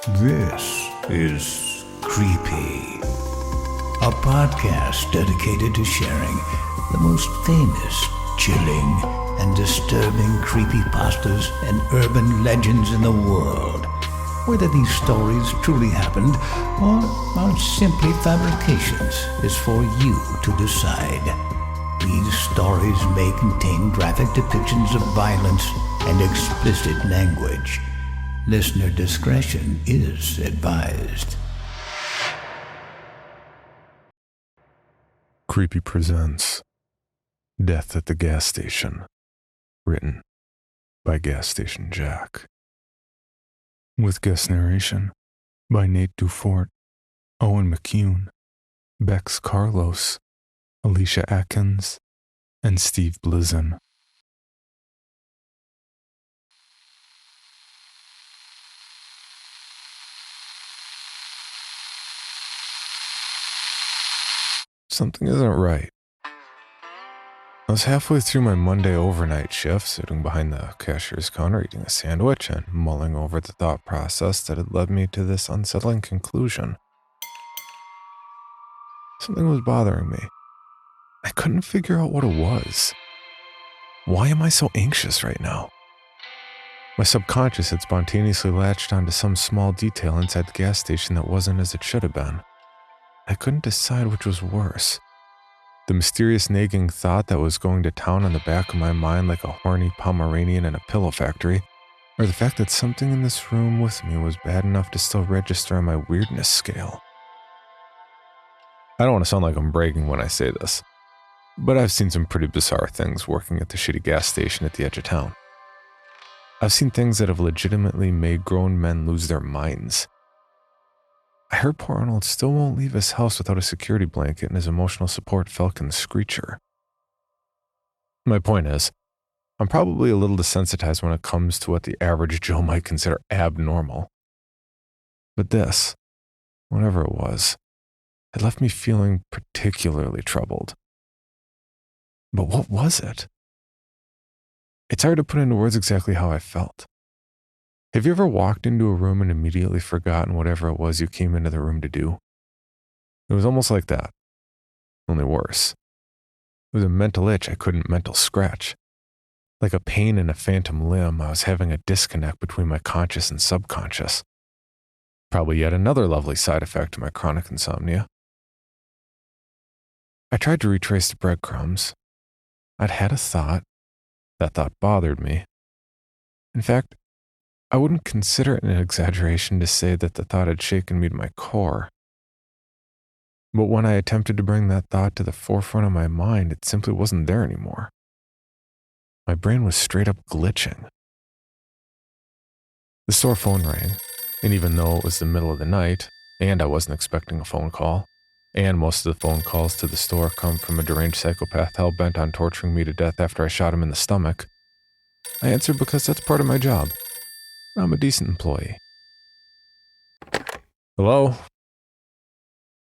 This is Creepy, a podcast dedicated to sharing the most famous, chilling, and disturbing creepypastas and urban legends in the world. Whether these stories truly happened or are simply fabrications is for you to decide. These stories may contain graphic depictions of violence and explicit language. Listener discretion is advised. Creepy presents Death at the Gas Station, written by Gas Station Jack. With guest narration by Nate Dufort, Owen McCuen, Bex Carlos, Alicia Atkins, and Steve Blizin. Something isn't right. I was halfway through my Monday overnight shift, sitting behind the cashier's counter eating a sandwich and mulling over the thought process that had led me to this unsettling conclusion. Something was bothering me. I couldn't figure out what it was. Why am I so anxious right now? My subconscious had spontaneously latched onto some small detail inside the gas station that wasn't as it should have been. I couldn't decide which was worse. The mysterious nagging thought that was going to town on the back of my mind like a horny Pomeranian in a pillow factory, or the fact that something in this room with me was bad enough to still register on my weirdness scale. I don't want to sound like I'm bragging when I say this, but I've seen some pretty bizarre things working at the shitty gas station at the edge of town. I've seen things that have legitimately made grown men lose their minds. I heard poor Arnold still won't leave his house without a security blanket and his emotional support Falcon Screecher. My point is, I'm probably a little desensitized when it comes to what the average Joe might consider abnormal. But this, whatever it was, had left me feeling particularly troubled. But what was it? It's hard to put into words exactly how I felt. Have you ever walked into a room and immediately forgotten whatever it was you came into the room to do? It was almost like that, only worse. It was a mental itch I couldn't mental scratch. Like a pain in a phantom limb, I was having a disconnect between my conscious and subconscious. Probably yet another lovely side effect of my chronic insomnia. I tried to retrace the breadcrumbs. I'd had a thought. That thought bothered me. In fact, I wouldn't consider it an exaggeration to say that the thought had shaken me to my core. But when I attempted to bring that thought to the forefront of my mind, it simply wasn't there anymore. My brain was straight up glitching. The store phone rang, and even though it was the middle of the night, and I wasn't expecting a phone call, and most of the phone calls to the store come from a deranged psychopath hell-bent on torturing me to death after I shot him in the stomach, I answered because that's part of my job. I'm a decent employee. Hello?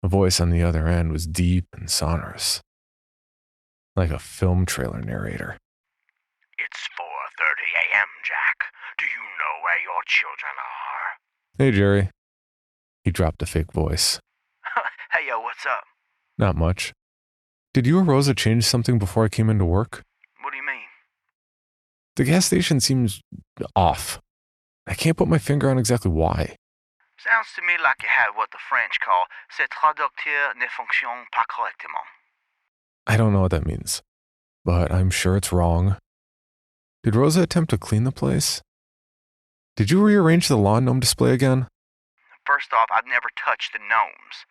A voice on the other end was deep and sonorous, like a film trailer narrator. It's 4:30 a.m., Jack. Do you know where your children are? Hey, Jerry. He dropped a fake voice. Hey, yo, what's up? Not much. Did you or Rosa change something before I came into work? What do you mean? The gas station seems off. I can't put my finger on exactly why. Sounds to me like you had what the French call "ce traducteur ne fonctionne pas correctement." I don't know what that means, but I'm sure it's wrong. Did Rosa attempt to clean the place? Did you rearrange the lawn gnome display again? First off, I've never touched the gnomes.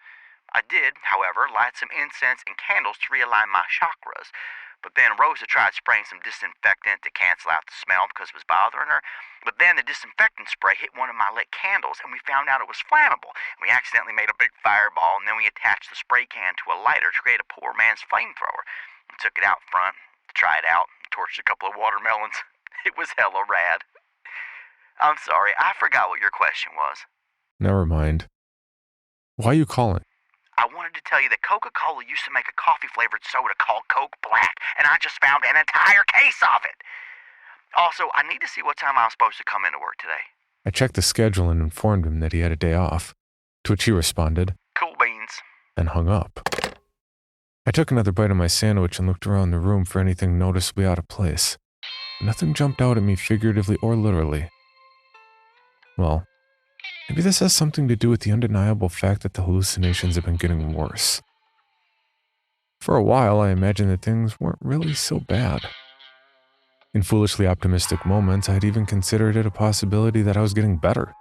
I did, however, light some incense and candles to realign my chakras. But then Rosa tried spraying some disinfectant to cancel out the smell because it was bothering her. But then the disinfectant spray hit one of my lit candles, and we found out it was flammable. We accidentally made a big fireball, and then we attached the spray can to a lighter to create a poor man's flamethrower. And took it out front to try it out, and torched a couple of watermelons. It was hella rad. I'm sorry, I forgot what your question was. Never mind. Why are you calling? I wanted to tell you that Coca-Cola used to make a coffee-flavored soda called Coke Black, and I just found an entire case of it. Also, I need to see what time I'm supposed to come into work today. I checked the schedule and informed him that he had a day off, to which he responded, Cool beans. then hung up. I took another bite of my sandwich and looked around the room for anything noticeably out of place. Nothing jumped out at me figuratively or literally. Well, maybe this has something to do with the undeniable fact that the hallucinations have been getting worse. For a while, I imagined that things weren't really so bad. In foolishly optimistic moments, I had even considered it a possibility that I was getting better.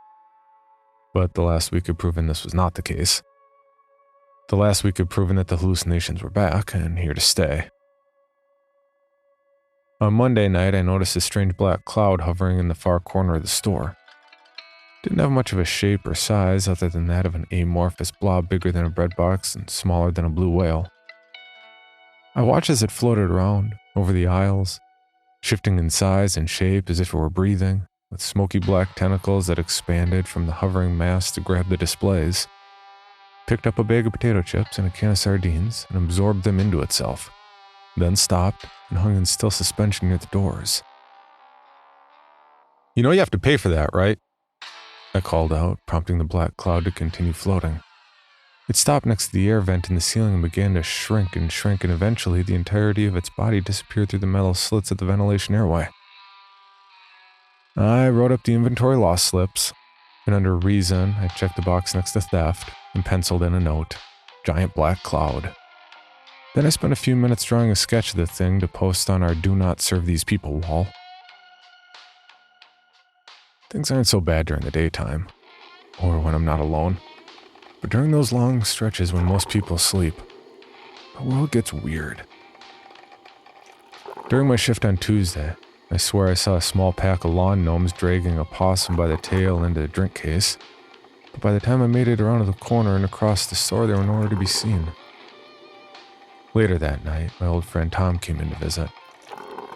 But the last week had proven this was not the case. The last week had proven that the hallucinations were back and here to stay. On Monday night, I noticed a strange black cloud hovering in the far corner of the store. Didn't have much of a shape or size other than that of an amorphous blob bigger than a bread box and smaller than a blue whale. I watched as it floated around, over the aisles, shifting in size and shape as if it were breathing, with smoky black tentacles that expanded from the hovering mass to grab the displays, picked up a bag of potato chips and a can of sardines and absorbed them into itself, then stopped and hung in still suspension near the doors. "You know you have to pay for that, right?" I called out, prompting the black cloud to continue floating. It stopped next to the air vent in the ceiling and began to shrink, and eventually the entirety of its body disappeared through the metal slits of the ventilation airway. I wrote up the inventory loss slips, and under reason, I checked the box next to theft and penciled in a note, "Giant black cloud." Then I spent a few minutes drawing a sketch of the thing to post on our "Do Not Serve These People" wall. Things aren't so bad during the daytime, or when I'm not alone. But during those long stretches when most people sleep, the world gets weird. During my shift on Tuesday, I swear I saw a small pack of lawn gnomes dragging a possum by the tail into the drink case, but by the time I made it around to the corner and across the store, they were nowhere to be seen. Later that night, my old friend Tom came in to visit.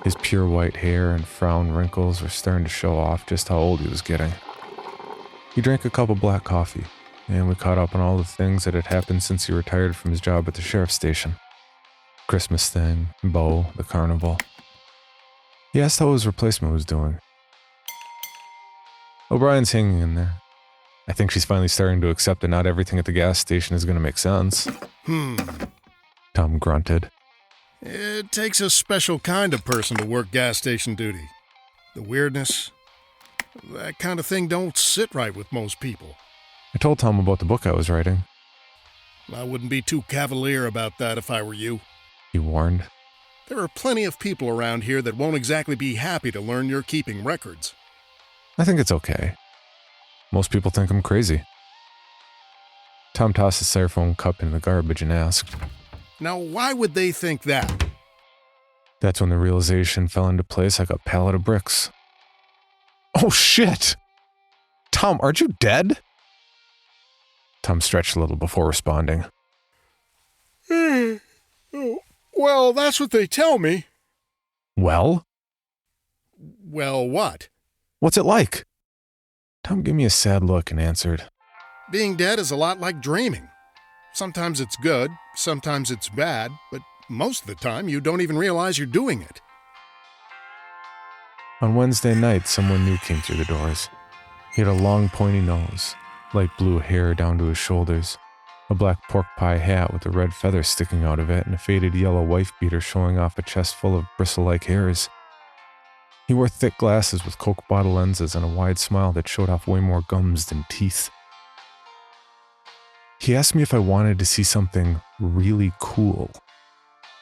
His pure white hair and frown wrinkles were starting to show off just how old he was getting. He drank a cup of black coffee, and we caught up on all the things that had happened since he retired from his job at the sheriff's station. Christmas thing, Bo, the carnival. He asked how his replacement was doing. "O'Brien's hanging in there. I think she's finally starting to accept that not everything at the gas station is going to make sense." Tom grunted. It takes a special kind of person to work gas station duty. The weirdness, that kind of thing don't sit right with most people. I told Tom about the book I was writing. I wouldn't be too cavalier about that if I were you. He warned. There are plenty of people around here that won't exactly be happy to learn you're keeping records. I think it's okay. Most people think I'm crazy. Tom tossed his styrofoam cup in the garbage and asked, Now, why would they think that? That's when the realization fell into place like a pallet of bricks. "Oh shit! Tom, aren't you dead?" Tom stretched a little before responding. Well, that's what they tell me. "Well?" Well, what? "What's it like?" Tom gave me a sad look and answered, Being dead is a lot like dreaming. Sometimes it's good, sometimes it's bad, but most of the time you don't even realize you're doing it. On Wednesday night, someone new came through the doors. He had a long, pointy nose, light blue hair down to his shoulders, a black pork pie hat with a red feather sticking out of it, and a faded yellow wife beater showing off a chest full of bristle-like hairs. He wore thick glasses with Coke bottle lenses and a wide smile that showed off way more gums than teeth. He asked me if I wanted to see something really cool.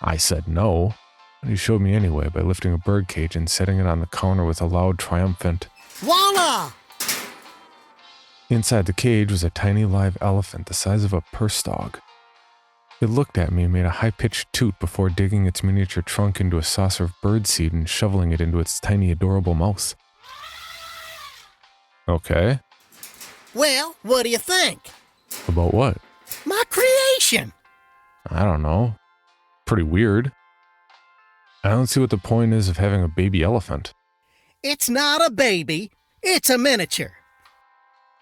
I said no, but he showed me anyway by lifting a birdcage and setting it on the counter with a loud, triumphant, "Voila!" Inside the cage was a tiny live elephant the size of a purse dog. It looked at me and made a high-pitched toot before digging its miniature trunk into a saucer of birdseed and shoveling it into its tiny, adorable mouth. Okay. Well, what do you think? About what? My creation! I don't know. Pretty weird. I don't see what the point is of having a baby elephant. It's not a baby, it's a miniature.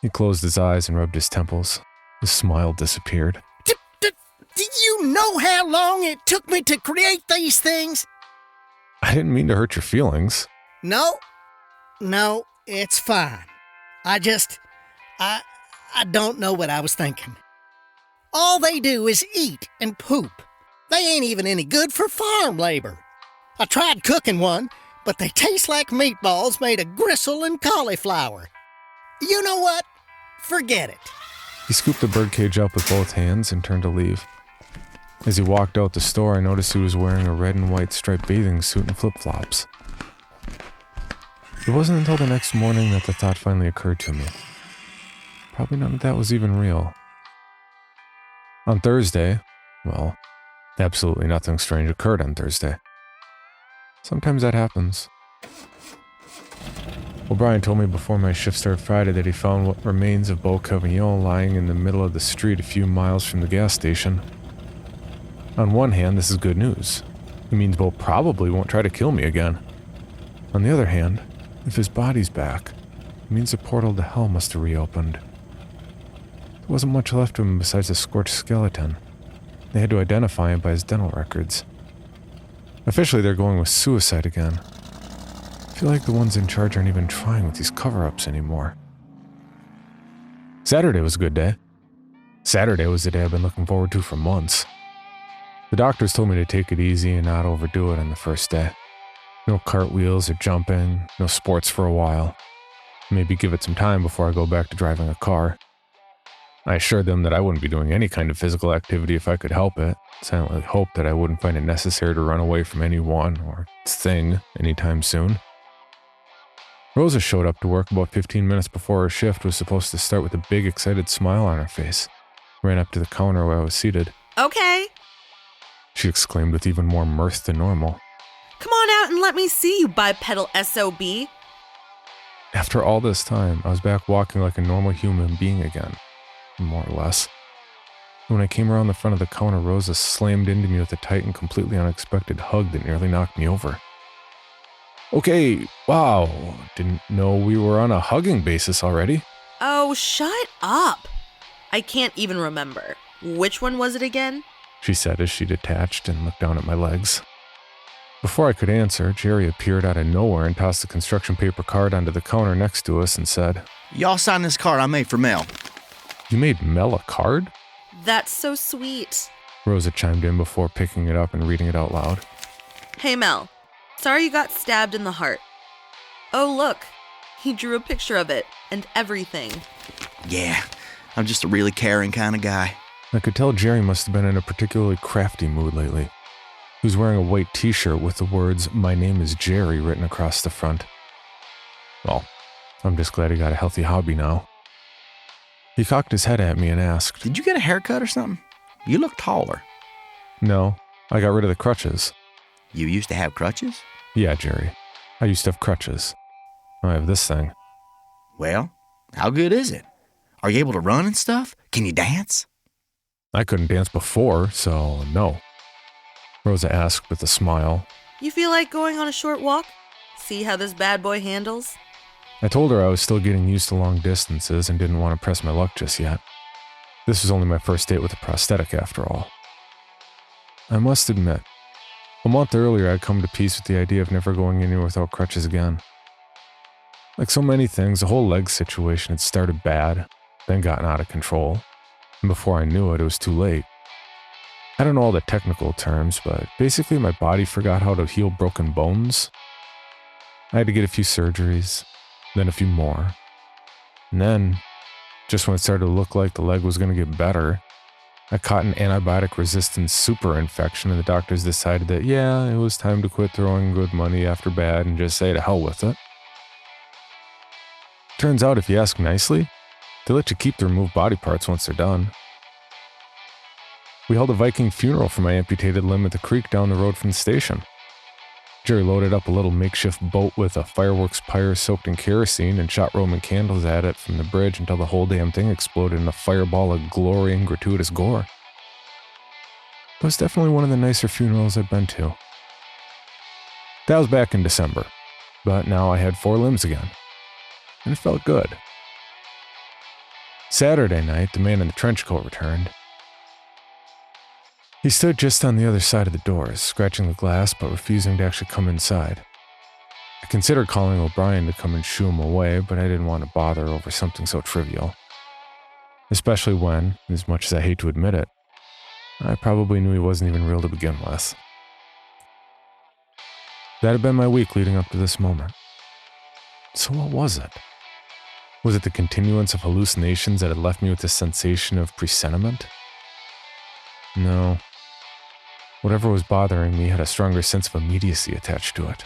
He closed his eyes and rubbed his temples. His smile disappeared. Do you know how long it took me to create these things? I didn't mean to hurt your feelings. No, it's fine. I don't know what I was thinking. All they do is eat and poop. They ain't even any good for farm labor. I tried cooking one, but they taste like meatballs made of gristle and cauliflower. You know what? Forget it. He scooped the birdcage up with both hands and turned to leave. As he walked out the store, I noticed he was wearing a red and white striped bathing suit and flip-flops. It wasn't until the next morning that the thought finally occurred to me. Probably none of that was even real. On Thursday, well, absolutely nothing strange occurred on Thursday. Sometimes that happens. O'Brien told me before my shift started Friday that he found what remains of Beau Cavignon lying in the middle of the street a few miles from the gas station. On one hand, this is good news. It means Beau probably won't try to kill me again. On the other hand, if his body's back, it means the portal to hell must have reopened. There wasn't much left of him besides a scorched skeleton. They had to identify him by his dental records. Officially, they're going with suicide again. I feel like the ones in charge aren't even trying with these cover-ups anymore. Saturday was a good day. Saturday was the day I've been looking forward to for months. The doctors told me to take it easy and not overdo it on the first day. No cartwheels or jumping, no sports for a while. Maybe give it some time before I go back to driving a car. I assured them that I wouldn't be doing any kind of physical activity if I could help it. Silently hoped that I wouldn't find it necessary to run away from anyone or thing anytime soon. Rosa showed up to work about 15 minutes before her shift was supposed to start with a big excited smile on her face. Ran up to the counter where I was seated. Okay. She exclaimed with even more mirth than normal. Come on out and let me see you, bipedal SOB. After all this time, I was back walking like a normal human being again. More or less. When I came around the front of the counter, Rosa slammed into me with a tight and completely unexpected hug that nearly knocked me over. Okay, wow, didn't know we were on a hugging basis already. Oh, shut up. I can't even remember. Which one was it again? She said as she detached and looked down at my legs. Before I could answer, Jerry appeared out of nowhere and tossed the construction paper card onto the counter next to us and said, Y'all sign this card I made for Mel. You made Mel a card? That's so sweet. Rosa chimed in before picking it up and reading it out loud. Hey, Mel. Sorry you got stabbed in the heart. Oh, look. He drew a picture of it and everything. Yeah, I'm just a really caring kind of guy. I could tell Jerry must have been in a particularly crafty mood lately. He was wearing a white t-shirt with the words, "My name is Jerry," written across the front. Well, I'm just glad he got a healthy hobby now. He cocked his head at me and asked, Did you get a haircut or something? You look taller. No, I got rid of the crutches. You used to have crutches? Yeah, Jerry. I used to have crutches. I have this thing. Well, how good is it? Are you able to run and stuff? Can you dance? I couldn't dance before, so no. Rosa asked with a smile. You feel like going on a short walk? See how this bad boy handles? I told her I was still getting used to long distances and didn't want to press my luck just yet. This was only my first date with a prosthetic after all. I must admit, a month earlier I'd come to peace with the idea of never going anywhere without crutches again. Like so many things, the whole leg situation had started bad, then gotten out of control, and before I knew it, it was too late. I don't know all the technical terms, but basically my body forgot how to heal broken bones. I had to get a few surgeries, then a few more. And then, just when it started to look like the leg was going to get better, I caught an antibiotic-resistant super infection, and the doctors decided that, yeah, it was time to quit throwing good money after bad and just say to hell with it. Turns out, if you ask nicely, they let you keep the removed body parts once they're done. We held a Viking funeral for my amputated limb at the creek down the road from the station. Jerry loaded up a little makeshift boat with a fireworks pyre soaked in kerosene and shot Roman candles at it from the bridge until the whole damn thing exploded in a fireball of glory and gratuitous gore. It was definitely one of the nicer funerals I'd been to. That was back in December, but now I had 4 limbs again, and it felt good. Saturday night, the man in the trench coat returned. He stood just on the other side of the doors, scratching the glass but refusing to actually come inside. I considered calling O'Brien to come and shoo him away, but I didn't want to bother over something so trivial. Especially when, as much as I hate to admit it, I probably knew he wasn't even real to begin with. That had been my week leading up to this moment. So what was it? Was it the continuance of hallucinations that had left me with this sensation of presentiment? No. Whatever was bothering me had a stronger sense of immediacy attached to it.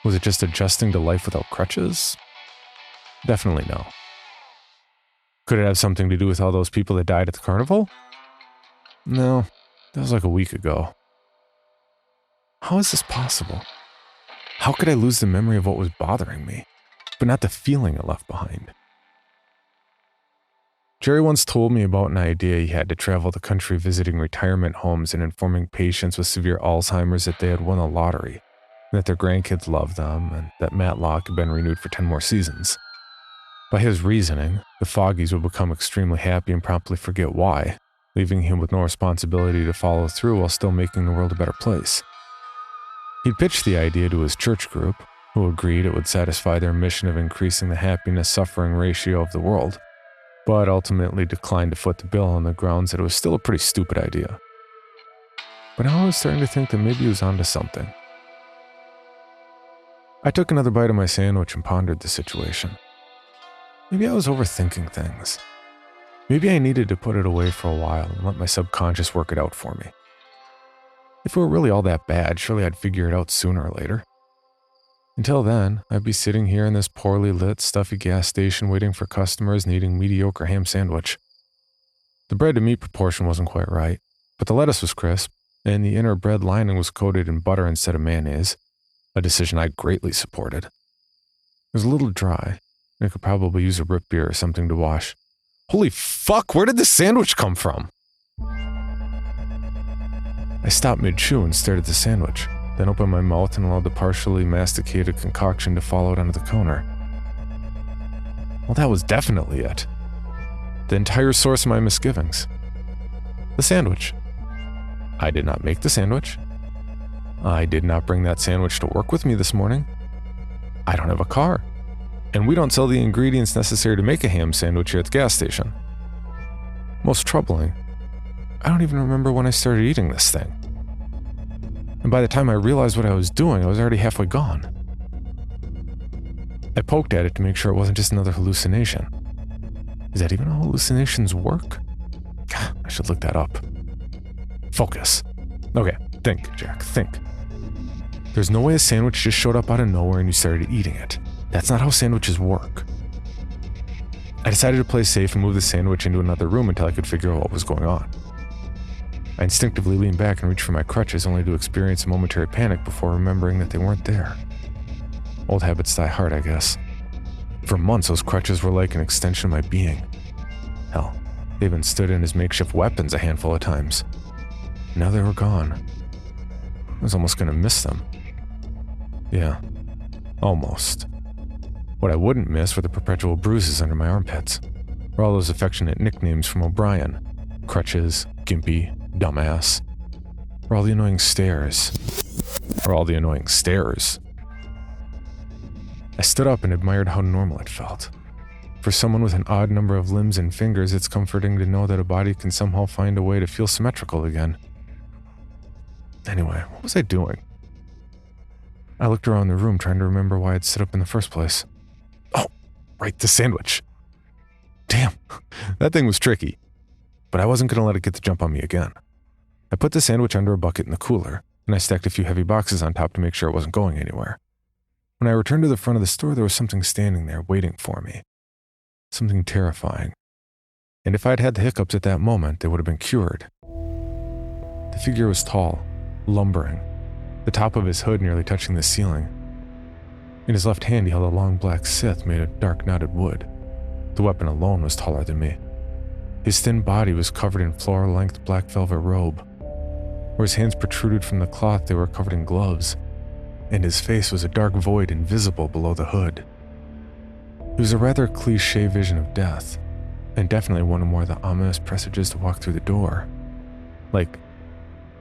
Was it just adjusting to life without crutches? Definitely no. Could it have something to do with all those people that died at the carnival? No, that was like a week ago. How is this possible? How could I lose the memory of what was bothering me, but not the feeling it left behind? Jerry once told me about an idea he had to travel the country visiting retirement homes and informing patients with severe Alzheimer's that they had won the lottery, and that their grandkids loved them, and that Matlock had been renewed for 10 more seasons. By his reasoning, the Foggies would become extremely happy and promptly forget why, leaving him with no responsibility to follow through while still making the world a better place. He pitched the idea to his church group, who agreed it would satisfy their mission of increasing the happiness-suffering ratio of the world, but ultimately declined to foot the bill on the grounds that it was still a pretty stupid idea. But now I was starting to think that maybe he was onto something. I took another bite of my sandwich and pondered the situation. Maybe I was overthinking things. Maybe I needed to put it away for a while and let my subconscious work it out for me. If it were really all that bad, surely I'd figure it out sooner or later. Until then, I'd be sitting here in this poorly lit, stuffy gas station waiting for customers and eating mediocre ham sandwich. The bread-to-meat proportion wasn't quite right, but the lettuce was crisp, and the inner bread lining was coated in butter instead of mayonnaise, a decision I greatly supported. It was a little dry, and I could probably use a root beer or something to wash. Holy fuck, where did this sandwich come from? I stopped mid-chew and stared at the sandwich, then opened my mouth and allowed the partially masticated concoction to fall out onto the counter. Well, that was definitely it. The entire source of my misgivings. The sandwich. I did not make the sandwich. I did not bring that sandwich to work with me this morning. I don't have a car. And we don't sell the ingredients necessary to make a ham sandwich here at the gas station. Most troubling, I don't even remember when I started eating this thing. And by the time I realized what I was doing, I was already halfway gone. I poked at it to make sure it wasn't just another hallucination. Is that even how hallucinations work? I should look that up. Focus. Okay, think, Jack, think. There's no way a sandwich just showed up out of nowhere and you started eating it. That's not how sandwiches work. I decided to play safe and move the sandwich into another room until I could figure out what was going on. I instinctively leaned back and reached for my crutches only to experience a momentary panic before remembering that they weren't there. Old habits die hard, I guess. For months, those crutches were like an extension of my being. Hell, they even stood in as makeshift weapons a handful of times. Now they were gone. I was almost gonna miss them. Yeah, almost. What I wouldn't miss were the perpetual bruises under my armpits, or all those affectionate nicknames from O'Brien. Crutches, Gimpy, Dumbass. Or all the annoying stares. I stood up and admired how normal it felt. For someone with an odd number of limbs and fingers, it's comforting to know that a body can somehow find a way to feel symmetrical again. Anyway, what was I doing? I looked around the room trying to remember why I'd stood up in the first place. Oh, right, the sandwich. Damn, that thing was tricky. But I wasn't going to let it get the jump on me again. I put the sandwich under a bucket in the cooler, and I stacked a few heavy boxes on top to make sure it wasn't going anywhere. When I returned to the front of the store, there was something standing there waiting for me. Something terrifying. And if I'd had the hiccups at that moment, they would have been cured. The figure was tall, lumbering, the top of his hood nearly touching the ceiling. In his left hand, he held a long black scythe made of dark knotted wood. The weapon alone was taller than me. His thin body was covered in floor-length black velvet robe. Where his hands protruded from the cloth, they were covered in gloves, and his face was a dark void invisible below the hood. It was a rather cliché vision of death, and definitely one of more of the ominous presages to walk through the door. Like,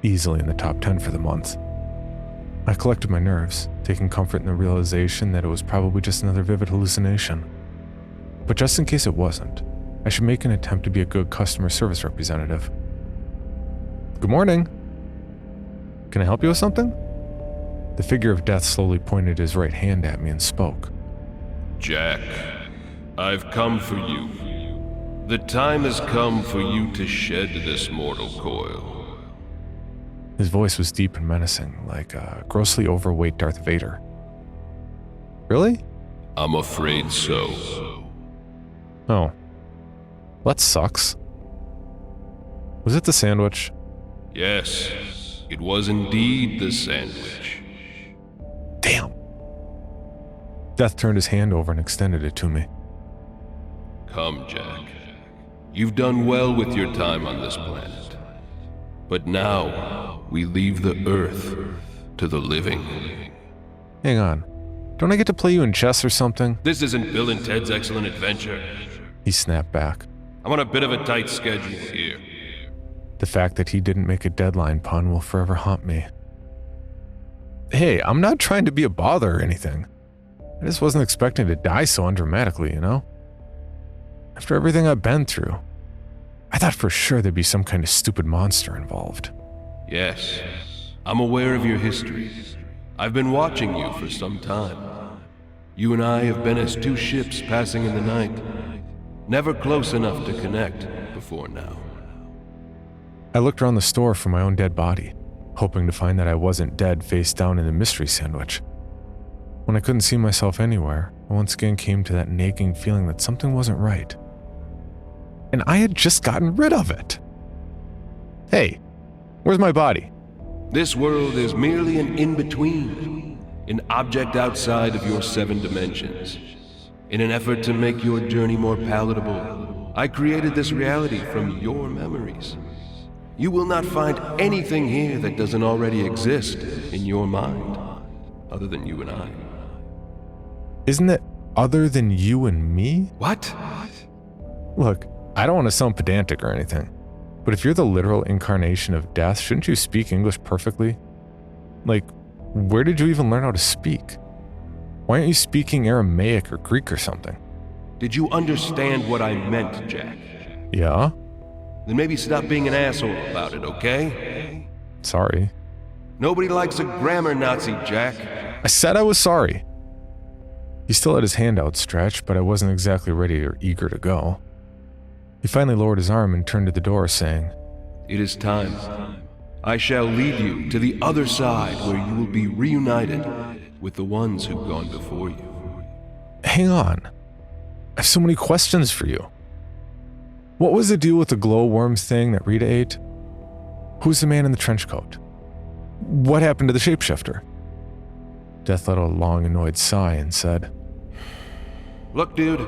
easily in the top 10 for the month. I collected my nerves, taking comfort in the realization that it was probably just another vivid hallucination. But just in case it wasn't, I should make an attempt to be a good customer service representative. Good morning. Can I help you with something? The figure of death slowly pointed his right hand at me and spoke. Jack, I've come for you. The time has come for you to shed this mortal coil. His voice was deep and menacing, like a grossly overweight Darth Vader. Really? I'm afraid so. Oh. That sucks. Was it the sandwich? Yes, it was indeed the sandwich. Damn. Death turned his hand over and extended it to me. Come, Jack. You've done well with your time on this planet. But now, we leave the Earth to the living. Hang on. Don't I get to play you in chess or something? This isn't Bill and Ted's Excellent Adventure. He snapped back. I'm on a bit of a tight schedule here. The fact that he didn't make a deadline pun will forever haunt me. Hey, I'm not trying to be a bother or anything. I just wasn't expecting to die so undramatically, you know? After everything I've been through, I thought for sure there'd be some kind of stupid monster involved. Yes, I'm aware of your history. I've been watching you for some time. You and I have been as two ships passing in the night. Never close enough to connect before now. I looked around the store for my own dead body, hoping to find that I wasn't dead face down in the mystery sandwich. When I couldn't see myself anywhere, I once again came to that nagging feeling that something wasn't right. And I had just gotten rid of it. Hey, where's my body? This world is merely an in-between, an object outside of your 7 dimensions. In an effort to make your journey more palatable, I created this reality from your memories. You will not find anything here that doesn't already exist in your mind, other than you and I. Isn't it other than you and me? What? Look, I don't want to sound pedantic or anything, but if you're the literal incarnation of death, shouldn't you speak English perfectly? Like, where did you even learn how to speak? Why aren't you speaking Aramaic or Greek or something? Did you understand what I meant, Jack? Yeah? Then maybe stop being an asshole about it, okay? Sorry. Nobody likes a grammar Nazi, Jack. I said I was sorry. He still had his hand outstretched, but I wasn't exactly ready or eager to go. He finally lowered his arm and turned to the door, saying, It is time. I shall lead you to the other side where you will be reunited with the ones who've gone before you. Hang on. I have so many questions for you. What was the deal with the glowworm thing that Rita ate? Who's the man in the trench coat? What happened to the shapeshifter? Death let out a long, annoyed sigh and said, Look, dude,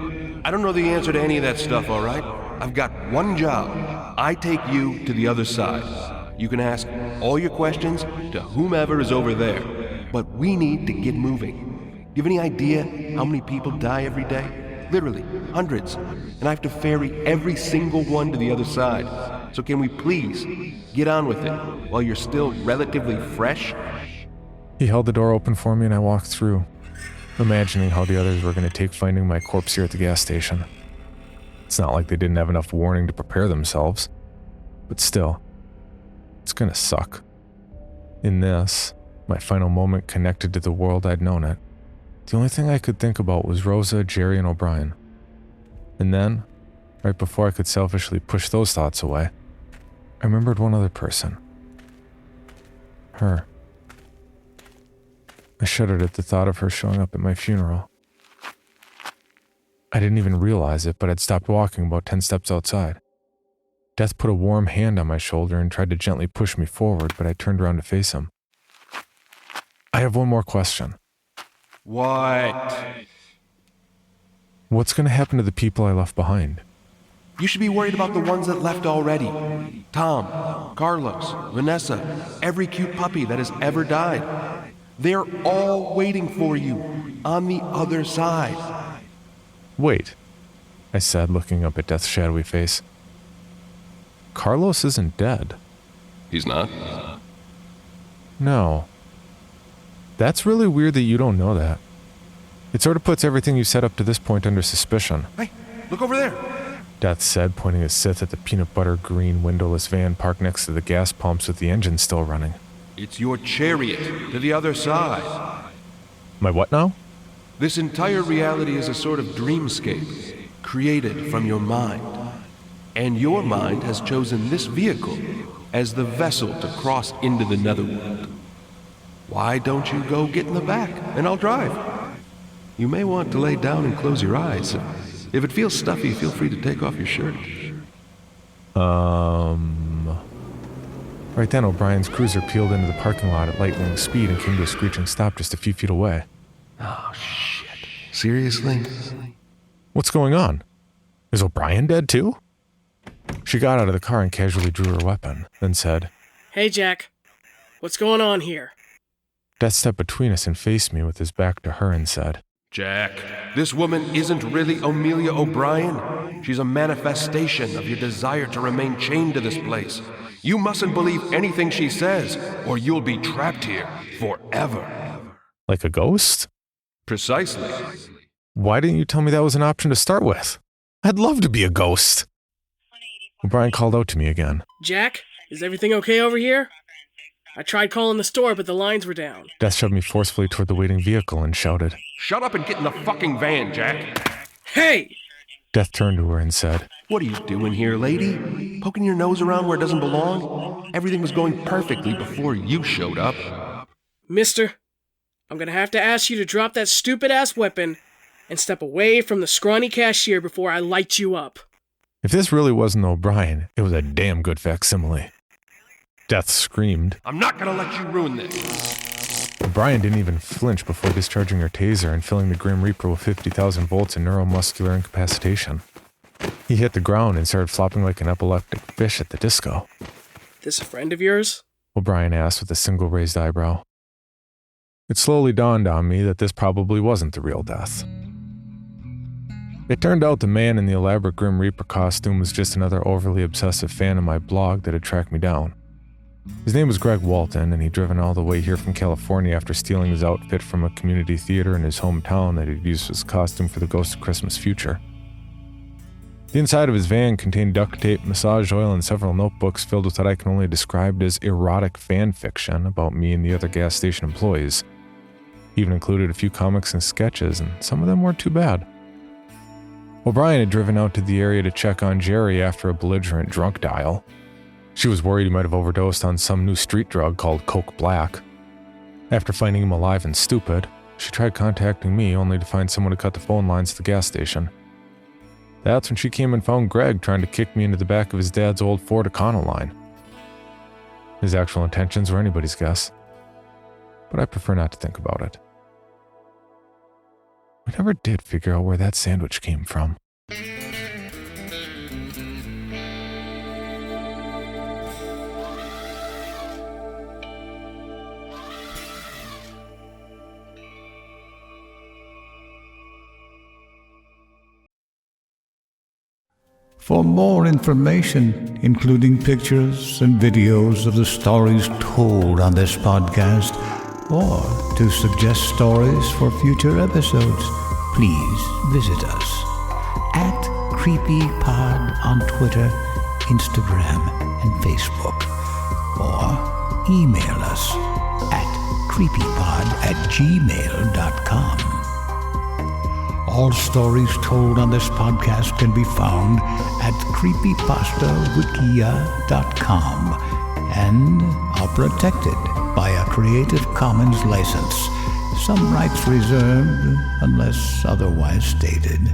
I don't know the answer to any of that stuff, all right? I've got one job. I take you to the other side. You can ask all your questions to whomever is over there, but we need to get moving. Do you have any idea how many people die every day? Literally, hundreds. And I have to ferry every single one to the other side. So can we please get on with it while you're still relatively fresh? He held the door open for me and I walked through, imagining how the others were going to take finding my corpse here at the gas station. It's not like they didn't have enough warning to prepare themselves. But still, it's going to suck. In this, my final moment connected to the world I'd known it, the only thing I could think about was Rosa, Jerry, and O'Brien. And then, right before I could selfishly push those thoughts away, I remembered one other person. Her. I shuddered at the thought of her showing up at my funeral. I didn't even realize it, but I'd stopped walking about 10 steps outside. Death put a warm hand on my shoulder and tried to gently push me forward, but I turned around to face him. I have one more question. What? What's going to happen to the people I left behind? You should be worried about the ones that left already. Tom, Carlos, Vanessa, every cute puppy that has ever died. They're all waiting for you on the other side. Wait, I said, looking up at Death's shadowy face. Carlos isn't dead. He's not? No. That's really weird that you don't know that. It sort of puts everything you said up to this point under suspicion. Hey, look over there. Death said, pointing his scythe at the peanut butter green windowless van parked next to the gas pumps with the engine still running. It's your chariot to the other side. My what now? This entire reality is a sort of dreamscape created from your mind. And your mind has chosen this vehicle as the vessel to cross into the netherworld. Why don't you go get in the back and I'll drive? You may want to lay down and close your eyes. If it feels stuffy, feel free to take off your shirt. Right then, O'Brien's cruiser peeled into the parking lot at lightning speed and came to a screeching stop just a few feet away. Oh, shit. Seriously? What's going on? Is O'Brien dead too? She got out of the car and casually drew her weapon, then said, Hey, Jack. What's going on here? Death stepped between us and faced me with his back to her and said, Jack, this woman isn't really Amelia O'Brien. She's a manifestation of your desire to remain chained to this place. You mustn't believe anything she says, or you'll be trapped here forever. Like a ghost? Precisely. Why didn't you tell me that was an option to start with? I'd love to be a ghost. O'Brien called out to me again. Jack, is everything okay over here? I tried calling the store, but the lines were down. Death shoved me forcefully toward the waiting vehicle and shouted, Shut up and get in the fucking van, Jack. Hey! Death turned to her and said, What are you doing here, lady? Poking your nose around where it doesn't belong? Everything was going perfectly before you showed up. Mister, I'm gonna have to ask you to drop that stupid-ass weapon and step away from the scrawny cashier before I light you up. If this really wasn't O'Brien, it was a damn good facsimile. Death screamed. I'm not gonna let you ruin this. O'Brien didn't even flinch before discharging her taser and filling the Grim Reaper with 50,000 volts and neuromuscular incapacitation. He hit the ground and started flopping like an epileptic fish at the disco. This a friend of yours? O'Brien asked with a single raised eyebrow. It slowly dawned on me that this probably wasn't the real Death. It turned out the man in the elaborate Grim Reaper costume was just another overly obsessive fan of my blog that had tracked me down. His name was Greg Walton, and he'd driven all the way here from California after stealing his outfit from a community theater in his hometown that he'd used as a costume for the Ghost of Christmas Future. The inside of his van contained duct tape, massage oil, and several notebooks filled with what I can only describe as erotic fan fiction about me and the other gas station employees. He even included a few comics and sketches, and some of them weren't too bad. O'Brien had driven out to the area to check on Jerry after a belligerent drunk dial. She was worried he might have overdosed on some new street drug called Coke Black. After finding him alive and stupid, she tried contacting me only to find someone to cut the phone lines to the gas station. That's when she came and found Greg trying to kick me into the back of his dad's old Ford Econoline. His actual intentions were anybody's guess, but I prefer not to think about it. We never did figure out where that sandwich came from. For more information, including pictures and videos of the stories told on this podcast, or to suggest stories for future episodes, please visit us at CreepyPod on Twitter, Instagram, and Facebook, or email us at creepypod@gmail.com. All stories told on this podcast can be found at creepypastawikia.com and are protected by a Creative Commons license. Some rights reserved unless otherwise stated.